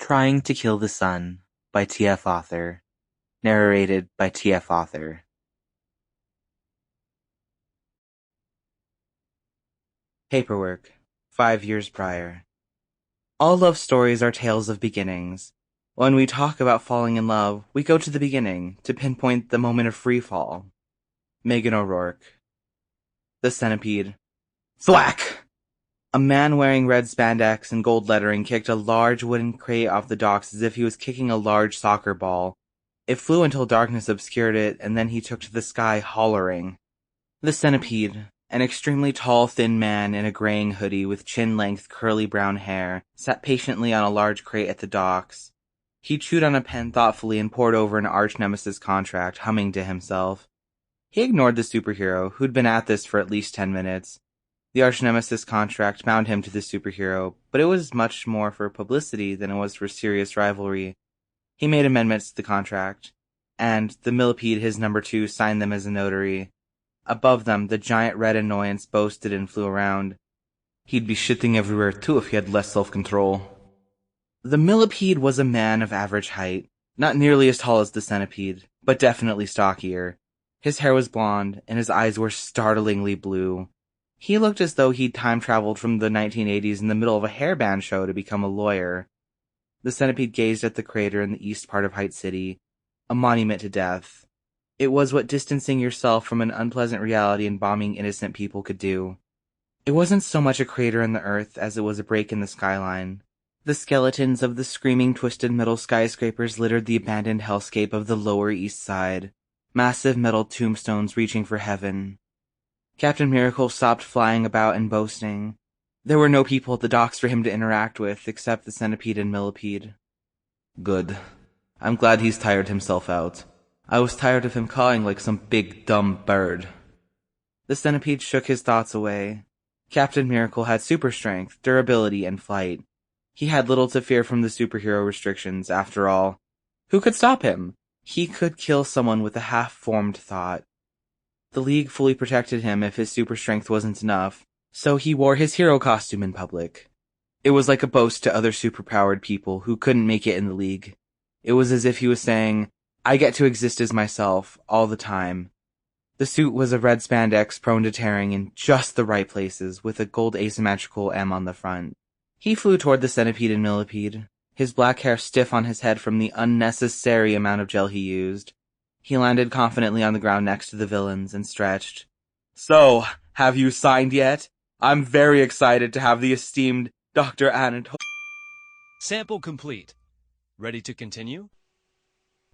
Trying to Kill the Sun by T.F. Author. Narrated by T.F. Author. Paperwork. 5 years prior. All love stories are tales of beginnings. When we talk about falling in love, we go to the beginning to pinpoint the moment of free fall. Megan O'Rourke. The Centipede. Thwack! A man wearing red spandex and gold lettering kicked a large wooden crate off the docks as if he was kicking a large soccer ball. It flew until darkness obscured it, and then he took to the sky hollering. The Centipede, an extremely tall, thin man in a graying hoodie with chin-length curly brown hair, sat patiently on a large crate at the docks. He chewed on a pen thoughtfully and pored over an arch-nemesis contract, humming to himself. He ignored the superhero, who'd been at this for at least 10 minutes. The arch-nemesis contract bound him to the superhero, but it was much more for publicity than it was for serious rivalry. He made amendments to the contract, and the millipede, his number 2, signed them as a notary. Above them, the giant red annoyance boasted and flew around. He'd be shitting everywhere too if he had less self-control. The millipede was a man of average height, not nearly as tall as the centipede, but definitely stockier. His hair was blonde, and his eyes were startlingly blue. He looked as though he'd time-traveled from the 1980s in the middle of a hairband show to become a lawyer. The centipede gazed at the crater in the east part of Height City, a monument to death. It was what distancing yourself from an unpleasant reality and bombing innocent people could do. It wasn't so much a crater in the earth as it was a break in the skyline. The skeletons of the screaming, twisted metal skyscrapers littered the abandoned hellscape of the Lower East Side, massive metal tombstones reaching for heaven. Captain Miracle stopped flying about and boasting. There were no people at the docks for him to interact with, except the centipede and millipede. Good. I'm glad he's tired himself out. I was tired of him cawing like some big, dumb bird. The centipede shook his thoughts away. Captain Miracle had super strength, durability, and flight. He had little to fear from the superhero restrictions, after all. Who could stop him? He could kill someone with a half-formed thought. The League fully protected him if his super strength wasn't enough, so he wore his hero costume in public. It was like a boast to other superpowered people who couldn't make it in the League. It was as if he was saying, I get to exist as myself, all the time. The suit was a red spandex prone to tearing in just the right places, with a gold asymmetrical M on the front. He flew toward the centipede and millipede, his black hair stiff on his head from the unnecessary amount of gel he used. He landed confidently on the ground next to the villains and stretched. So, have you signed yet? I'm very excited to have the esteemed Dr. Anatol— Sample complete. Ready to continue?